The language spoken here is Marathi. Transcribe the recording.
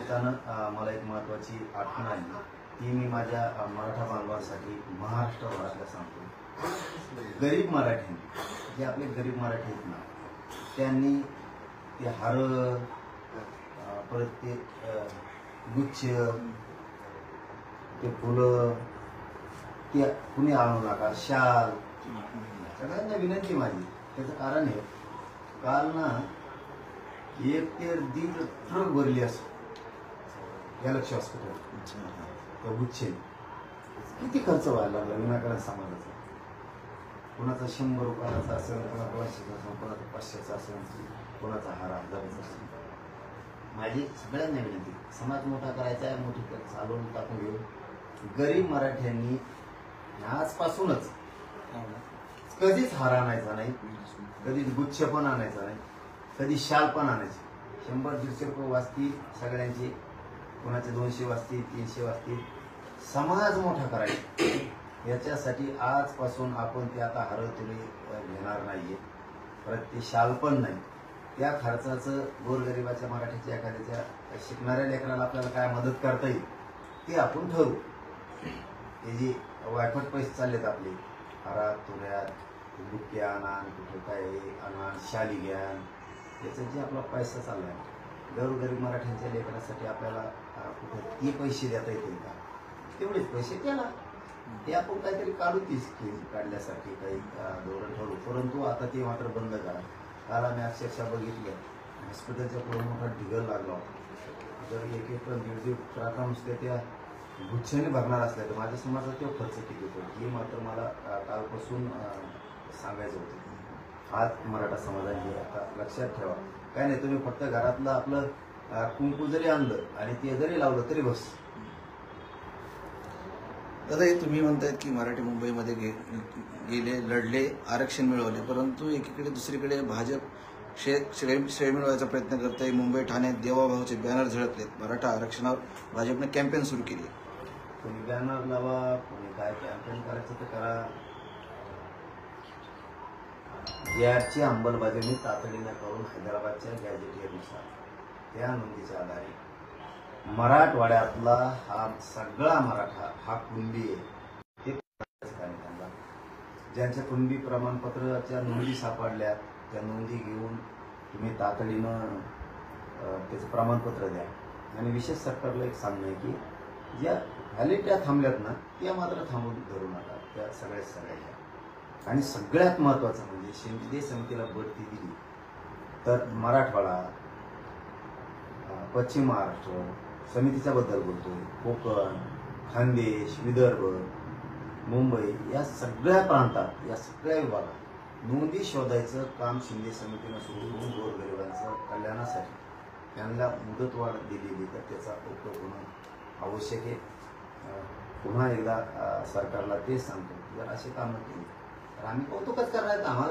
निमित्तानं मला एक महत्त्वाची आठवण आली ती मी माझ्या मराठा बांधवांसाठी महाराष्ट्रभरातल्या सांगतो। गरीब मराठी जे आपले गरीब मराठी आहेत ना त्यांनी ते हार परत ते गुच्छ ते फुलं ते कुणी आणू नका, शाल सगळ्यांना विनंती माझी। त्याचं कारण आहे काल ना 1 ते 1.5 ट्रक भरली असं गॅलेक्सी हॉस्पिटल त्या गुच्छे किती खर्च व्हायला लागला विनाकारण समाजाचा। कोणाचा 100 रुपयाचा असेल, कोणाचा 200चा असेल, कोणाचा 500चा असेल, कोणाचा हार 1000चा असेल। माझी सगळ्यांना विनंती समाज मोठा करायचा आहे, मोठी चालवून टाकून घेऊ। गरीब मराठ्यांनी आजपासूनच कधीच हार आणायचा नाही, कधीच गुच्छ पण आणायचा नाही, कधी शाल पण आणायची। 100-150 रुपये वाचतील सगळ्यांची, कोणाचे 200 वाचतील, 300 वाचतील। समाज मोठा करायचा याच्यासाठी आजपासून आपण ते आता हार तुले घेणार नाहीये, परत ते शाल पण नाही। त्या खर्चाचं गोरगरिबाच्या मराठीच्या एखाद्याच्या शिकणाऱ्या लेकराला आपल्याला काय मदत करता येईल ते आपण ठरवू। हे जे वायफट पैसे चाललेत आपले हारात तुऱ्यात बुक्या आणा, कुठे काय आणा, शाली घ्या, याचा जे आपला पैसा चालला आहे गोरगरीब मराठ्यांच्या लेकरासाठी आपल्याला कुठे ते पैसे देता येतील का? तेवढेच पैसे त्याला ते आपण काहीतरी काढू ती स्कीम काढण्यासाठी काही धोरण ठरवू। परंतु आता ते मात्र बंद करा। काल आम्ही अक्षरशः बघितलं हॉस्पिटलच्या पुढे मोठा ढिगल लागला होता। जर 1-1 टन 1.5 ट्रका नुसत्या त्या गुच्छाने भरणार असल्या तर माझ्या समाजात तो खर्च किती होतो हे मात्र मला कालपासून सांगायचं होतं। आज मराठा समाजाने आता लक्षात ठेवा, काय नाही तुम्ही फक्त घरातलं आपलं कुंकू जरी आणलं आणि ते जरी लावलं तरी बस। दादा हे तुम्ही म्हणतायत की मराठी मुंबईमध्ये गेले, लढले, आरक्षण मिळवले, परंतु एकीकडे दुसरीकडे भाजप श्रेय मिळवायचा प्रयत्न करते। मुंबई ठाण्यात देवाभाऊचे बॅनर झळकलेत। मराठा आरक्षणावर भाजपने कॅम्पेन सुरू केली। कोणी बॅनर लावा, कोणी काय कॅम्पेन करायचं तर करा। याची अंमलबजावणी तातडीने करून हैदराबादच्या गॅजेटियरनुसार त्या नोंदीच्या आधारे मराठवाड्यातला हा सगळा मराठा हा कुणबी आहे। ज्यांच्या कुणबी प्रमाणपत्राच्या नोंदी सापडल्या त्या नोंदी घेऊन तुम्ही तातडीनं त्याचं प्रमाणपत्र द्या। आणि विशेष सरकारला एक सांगणं आहे की ज्या व्हॅलिडिटी थांबल्यात ना त्या मात्र थांबून धरू नका, त्या सगळ्या। आणि सगळ्यात महत्त्वाचं म्हणजे शिंदे समितीला बढती दिली तर मराठवाडा, पश्चिम महाराष्ट्र समितीच्या बद्दल बोलतोय, कोकण, खानदेश, विदर्भ, मुंबई या सगळ्या प्रांतात या सगळ्या विभागात नोंदी शोधायचं काम शिंदे समितीनं सुरू करून गोरगरिबांच्या कल्याणासाठी त्यांना मुदतवाढ दिलेली तर त्याचा उपयोग होणं आवश्यक आहे। पुन्हा एकदा सरकारला तेच सांगतो जर असे कामं केली तर आम्ही कौतुकच करणार आम्हाला।